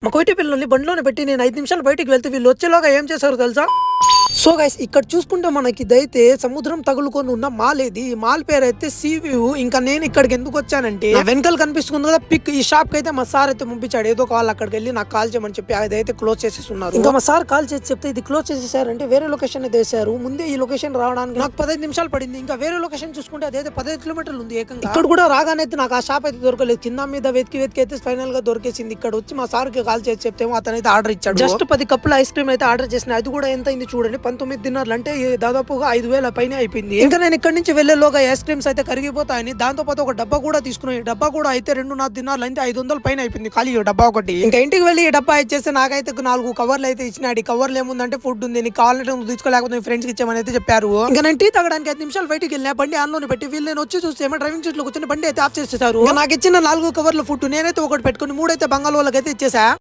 మా కోటి పిల్లల్ని బండిలోనే పెట్టి నేను 5 నిమిషాలు బయటికి వెళ్తే వీళ్ళు వచ్చేలోగా ఏం చేశారో తెలుసా? సో గైస్ ఇక్కడ చూసుకుంటే మనకి ఇదైతే సముద్రం తగులుకొని ఉన్న మాల్ ఇది. ఈ మాల్ పేరు అయితే సీ వ్యూ. ఇంకా నేను ఇక్కడికి ఎందుకు వచ్చానంటే నా వెనకాల కనిపిస్తుంది కదా పిక్, ఈ షాప్ కి అయితే మా సార్ అయితే పంపించాడు. ఏదో కాల్ అక్కడికి వెళ్ళి నాకు కాల్ చేయమని చెప్పి అదైతే క్లోజ్ చేసేసి ఉన్నారు. ఇంకా మా సార్ కాల్ చేసి చెప్తే ఇది క్లోజ్ చేసేసారంటే వేరే లొకేషన్ అయితే వేసారు. ముందే ఈ లొకేషన్ రావడానికి నాకు 15 నిమిషాలు పడింది. ఇంకా వేరే లొకేషన్ చూసుకుంటే అదైతే 15 కిలోమీటర్లు ఉంది ఏకంగా. ఇక్కడ కూడా రాగానే అయితే నాకు ఆ షాప్ అయితే దొరకలేదు. కింద మీద వెతికి అయితే ఫైనల్ గా దొరికేసింది. ఇక్కడ వచ్చి మా సార్ కి కాల్ చేసి చెప్తే అతనైతే ఆర్డర్ ఇచ్చాడు. జస్ట్ 10 కప్పుల ఐస్ క్రీమ్ అయితే ఆర్డర్ చేసిన. అది కూడా ఎంత అయింది చూడండి, 19 దినార్లు, అంటే దాదాపుగా 5,000 పైన అయిపోయింది. ఇంకా నేను ఇక్కడ నుంచి వెళ్లేలోగా ఐస్ క్రీమ్స్ అయితే కరిగిపోతాయని దాంతో పాటు ఒక డబ్బా కూడా తీసుకున్నాను. డబ్బా కూడా అయితే 2.5 దినార్లు అయితే 500 పైన అయిపోయింది ఖాళీ డబ్బా ఒకటి. ఇంకా ఇంటికి వెళ్ళి ఈ డబ్బా ఇచ్చేస్తే నాకైతే 4 కవర్లు అయితే ఇచ్చినాడు. ఈ కవర్లు ఏముందంటే ఫుడ్ ఉంది, నీకు కావాలంటే నువ్వు తీసుకోలేకపోతే ఫ్రెండ్స్ కి ఇచ్చామని అయితే చెప్పారు. ఇంకా నేను టీ తాగడానికి 5 నిమిషాలు బయటికి వెళ్ళినా బండి ఆన్ లోనే పెట్టి వీళ్ళు నేను వచ్చి చూస్తే ఏమో డ్రైవింగ్ సీట్ లో కూర్చొని బండి అయితే ఆఫ్ చేసేసారు. నాకు ఇచ్చిన 4 కవర్ల ఫుడ్ నేనైతే ఒకటి పెట్టుకుని 3 అయితే బంగాళ వాళ్ళకైతే ఇచ్చేసా.